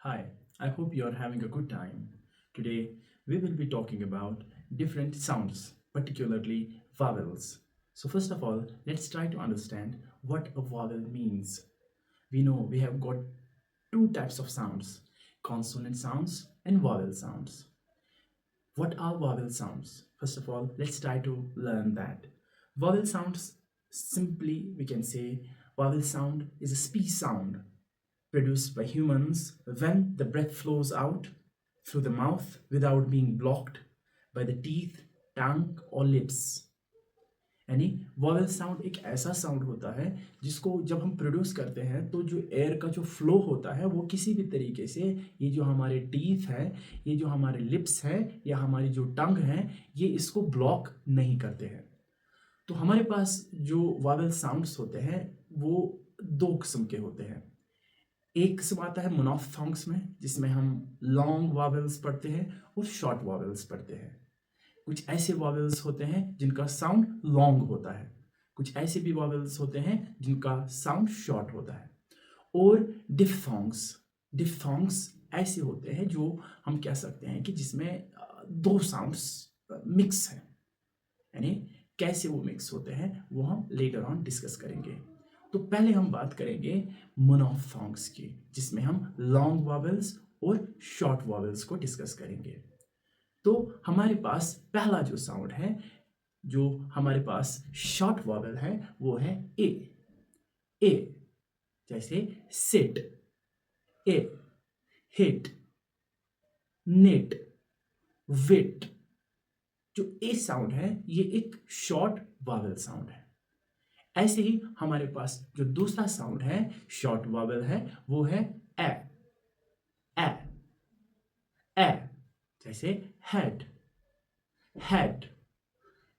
Hi, I hope you are having a good time. Today, we will be talking about different sounds, particularly vowels. So, first of all, let's try to understand what a vowel means. We know we have got two types of sounds, consonant sounds and vowel sounds. What are vowel sounds? First of all, let's try to learn that. Vowel sounds, simply we can say, vowel sound is a speech sound produced by humans when the breath flows out through the mouth without being blocked by the teeth, टंग और lips. यानी vowel sound एक ऐसा sound होता है जिसको जब हम produce करते हैं तो जो एयर का जो फ्लो होता है वो किसी भी तरीके से ये जो हमारे टीथ है, ये जो हमारे लिप्स है या हमारी जो टंग है, ये इसको ब्लॉक नहीं करते हैं। तो हमारे पास जो वॉवेल साउंड्स होते हैं वो दो किस्म के होते हैं। एक किस्म आता है मोनोफथोंग्स में, जिसमें हम लॉन्ग वॉवेल्स पढ़ते हैं और शॉर्ट वॉवेल्स पढ़ते हैं। कुछ ऐसे वॉवेल्स होते हैं जिनका साउंड लॉन्ग होता है, कुछ ऐसे भी वॉवेल्स होते हैं जिनका साउंड शॉर्ट होता है। और डिफथोंग्स ऐसे होते हैं जो हम कह सकते हैं कि जिसमें दो साउंड्स मिक्स हैं। यानी कैसे वो मिक्स होते हैं वो हम लेटर ऑन डिस्कस करेंगे। तो पहले हम बात करेंगे मोनोफथोंग्स की, जिसमें हम लॉन्ग वॉवेल्स और शॉर्ट वॉवेल्स को डिस्कस करेंगे। तो हमारे पास पहला जो साउंड है, जो हमारे पास शॉर्ट वॉवेल है, वो है ए। ए जैसे सिट, ए, हिट, निट, विट। जो ए साउंड है ये एक शॉर्ट वॉवेल साउंड है। ऐसे ही हमारे पास जो दूसरा साउंड है शॉर्ट वॉवेल है, वो है ए। ए, ए जैसे head, head,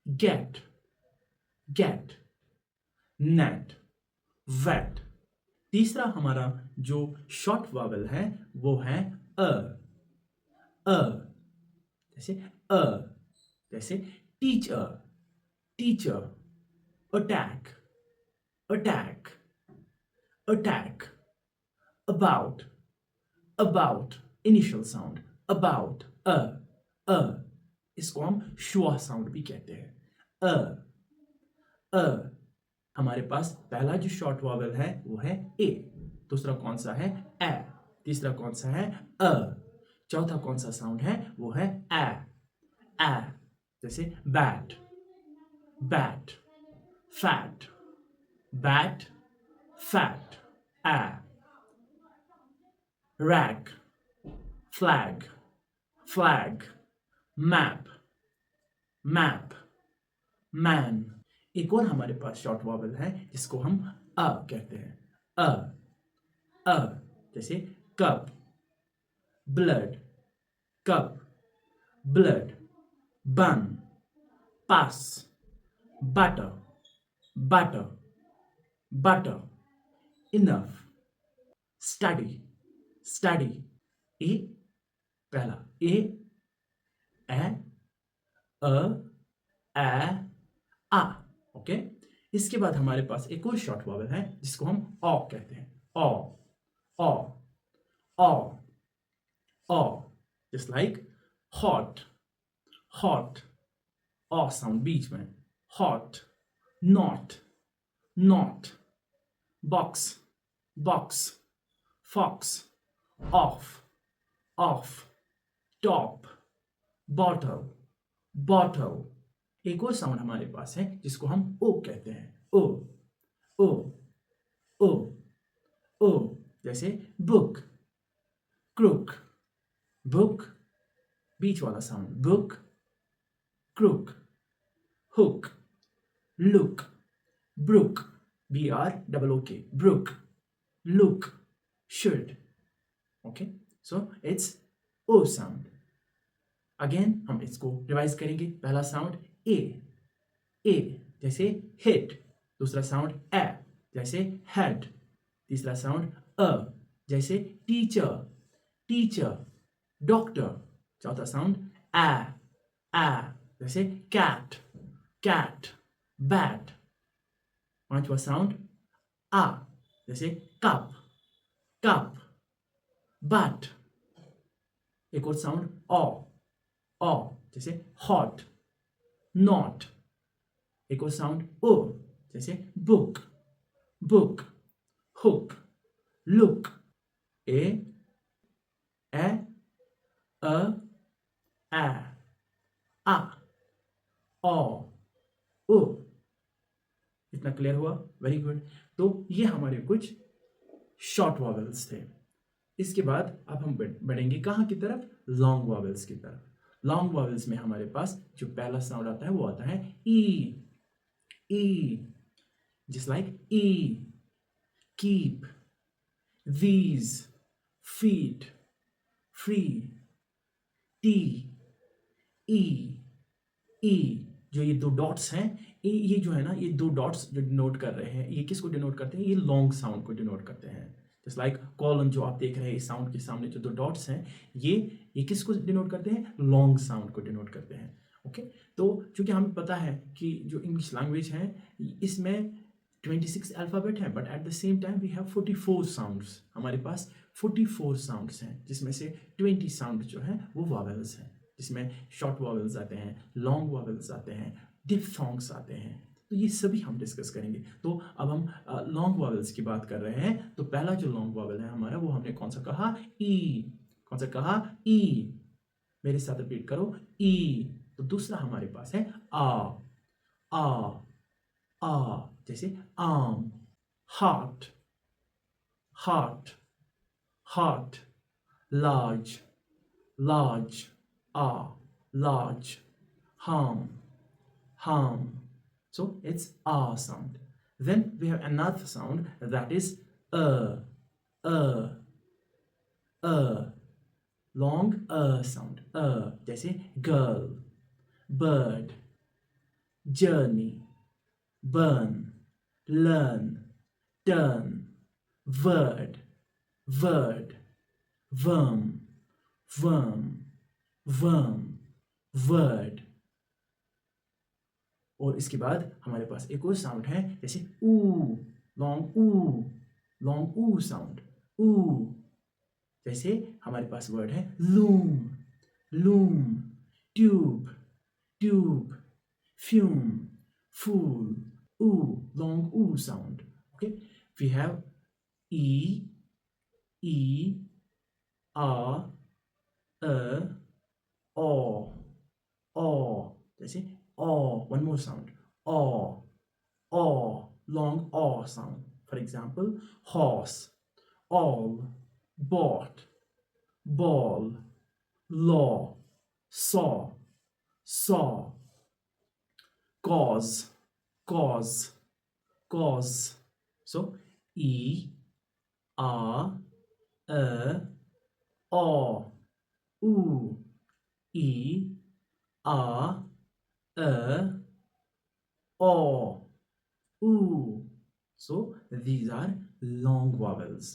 get, get, net, wet. तीसरा हमारा जो शॉर्ट वॉवेल है वो है अ। अ जैसे अ, जैसे teacher, teacher, attack, attack, attack, about, about. Initial sound about, अ। इसको हम शुआ साउंड भी कहते हैं। अ, अ। हमारे पास पहला जो शॉर्ट वॉवेल है वो है ए, दूसरा कौन सा है ए, तीसरा कौन सा है अ, चौथा कौन सा साउंड है वो है ए। ए जैसे bat, bat, fat, bat, fat, ए। Rack, flag, flag, map, map, man. एक और हमारे पास शॉर्ट वॉवेल है जिसको हम अ कहते हैं। अ, अ जैसे cup, blood, cup, blood, bun, pass, butter, butter, butter, enough, study, study. ए पहला ए, ए, अ, ए, आ। ओके। इसके बाद हमारे पास एक और शॉर्ट वॉवेल है जिसको हम ऑ कहते हैं। Aw, aw, aw, aw. Just like hot, hot, aw sound बीच में। Hot, not, not, box, box, fox, off, off, top, bottle, bottle. एक और साउंड हमारे पास है जिसको हम ओ कहते हैं। ओ, ओ, ओ, ओ। जैसे बुक, क्रुक, बुक, बीच वाला sound book, crook, hook, look, brook, BROOK, brook, look, should. Okay, so it's o sound. Again हम इसको रिवाइज करेंगे। पहला साउंड ए, ए जैसे हिट, दूसरा साउंड ए जैसे हेड, तीसरा साउंड अ जैसे टीचर, टीचर, डॉक्टर, चौथा साउंड ए जैसे कैट, कैट, बैट, पांचवा साउंड आ जैसे कप, कप, but, एक और साउंड ओ, जैसे hot, not, एक और साउंड ओ, जैसे book, hook, look, a, a, ओ, ओ। इतना क्लियर हुआ? Very good. तो ये हमारे कुछ शॉर्ट वॉवेल्स थे। इसके बाद अब हम बढ़ेंगे कहाँ की तरफ? लॉन्ग वॉवेल्स की तरफ। लॉन्ग वॉवेल्स में हमारे पास जो पहला साउंड आता है वो आता है ई, जस्ट लाइक ई, keep, these, feet, free, tea, ई, जो ये दो डॉट्स हैं, ये जो है ना, ये दो डॉट्स जो डिनोट कर रहे हैं, ये किसको डिनोट करते हैं? ये लॉन्ग साउंड को डिनोट करते हैं। जस्ट लाइक कॉलन जो आप देख रहे हैं, इस साउंड के सामने जो दो डॉट्स हैं, ये किसको डिनोट करते हैं? लॉन्ग साउंड को डिनोट करते हैं। ओके, तो चूंकि हमें पता है कि जो इंग्लिश लैंग्वेज है इसमें 26 अल्फ़ाबेट है, but at the same time we have 44 sounds. हमारे पास 44 साउंड्स हैं, जिसमें से 20 साउंड जो हैं वो वॉवेल्स हैं, जिसमें शॉर्ट वॉवेल्स आते हैं, लॉन्ग वॉवेल्स आते हैं, डिफ्थोंग्स आते हैं। तो ये सभी हम डिस्कस करेंगे। तो अब हम लॉन्ग वॉवेल्स की बात कर रहे हैं। तो पहला जो लॉन्ग वॉवेल है हमारा, वो हमने कौन सा कहा? ई। कौन सा कहा? ई। मेरे साथ रिपीट करो, ई। तो दूसरा हमारे पास है आ, जैसे आम, heart, large, large, harm. So it's a sound. Then we have another sound that is a, long sound. जैसे girl, bird, journey, burn, learn, turn, word, worm, word। और इसके बाद हमारे पास एक और साउंड है, जैसे ऊ, लॉन्ग ऊ साउंड, ऊ। जैसे हमारे पास वर्ड है लूम, ट्यूब, फ्यूम, फूल, ऊ, लॉन्ग ऊ साउंड। ओके, वी हैव ई, आ, ओ, जैसे one more sound, long sound. For example, horse, all, bought, ball, law, saw, cause. So E, A, O, U, E, A, O, U. So these are long vowels.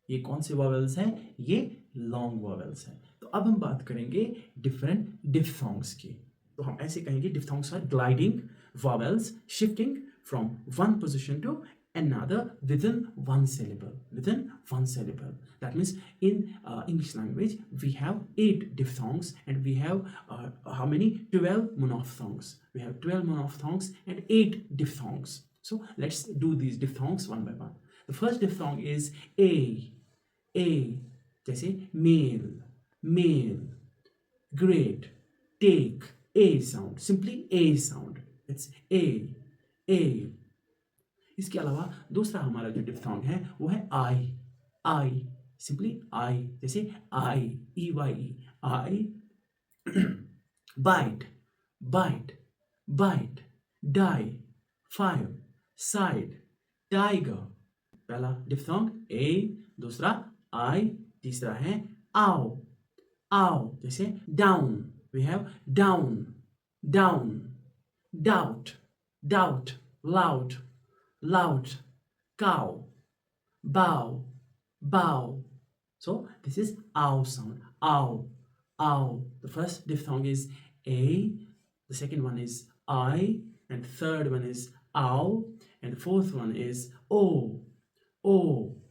ये कौन से vowels हैं? ये long vowels हैं। तो अब हम बात करेंगे different diphthongs की। तो हम ऐसे कहेंगे diphthongs are gliding vowels shifting from one position to another within one syllable. That means in English language we have 8 diphthongs and we have how many? 12 monophthongs. We have 12 monophthongs and 8 diphthongs. So let's do these diphthongs one by one. The first diphthong is A. जैसे male, great, take, A sound, simply A sound. It's A. इसके अलावा दूसरा हमारा जो diphthong है वो है I, simply I, जैसे I, EYE, I, bite, die, 5, side, tiger। पहला डिफ्थोंग A, दूसरा I, तीसरा है ow, जैसे down, we have down, doubt, loud, cow, bow. So this is ow sound, ow. The first diphthong is A, the second one is I, and the third one is ow, and the fourth one is O,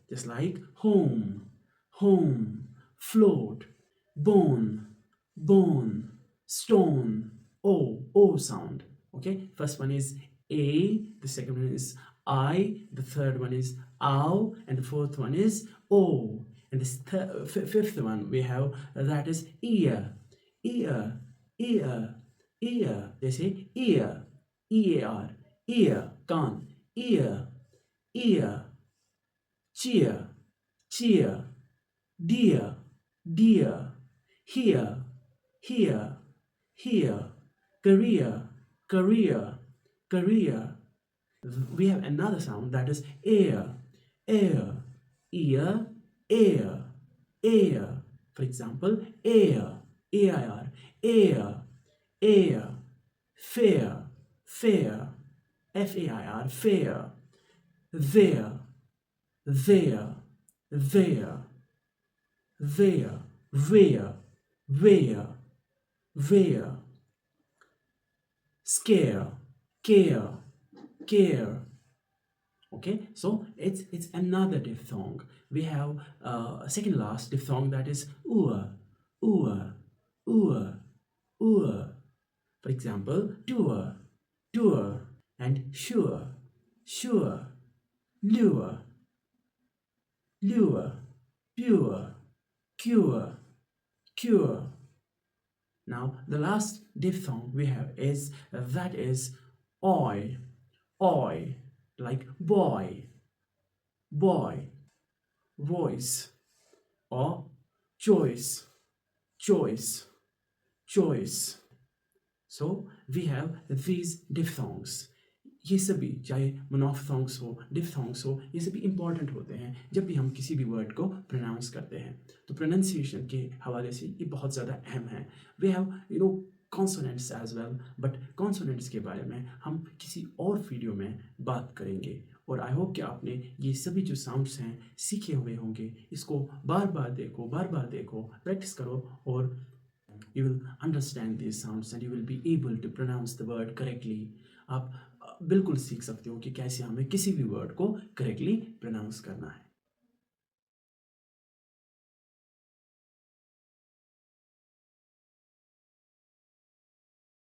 just like home, float, bone, bone, stone, O sound. Okay, first one is A, the second one is I, the third one is ow, and the fourth one is O. And the fifth one we have that is ear, ear, ear, ear. They say ear, EAR, ear, kan, ear, ear, cheer, cheer, dear, dear, here, here, here, career, career, career. We have another sound that is air, air, ear, air, air. For example, air, AIR, air, air, fair, fair, FAIR, fair, there, there, there, there, where, scare, care, care. Okay, so it's another diphthong. We have a second last diphthong that is ur, ur, ur, ur. For example, tour, tour, and sure, sure, lure, lure, pure, cure, cure. Now the last diphthong we have is that is oi, oi, like boy, boy, voice, or choice, choice, choice. So we have these diphthongs. ये सभी चाहे मोनोफथोंग्स हो, डिफथोंग्स हो, ये सभी important होते हैं जब भी हम किसी भी वर्ड को प्रोनाउंस करते हैं. तो प्रोनाउंसिएशन के हवाले से ये बहुत ज़्यादा अहम है. We have consonants as well, but consonants के बारे में हम किसी और वीडियो में बात करेंगे. और आई होप कि आपने ये सभी जो साउंड्स हैं सीखे हुए होंगे. इसको बार बार देखो, प्रैक्टिस करो, और you will understand these sounds and you will be able to pronounce the word correctly. आप बिल्कुल सीख सकते हो कि कैसे हमें किसी भी वर्ड को करेक्टली प्रोनाउंस करना है.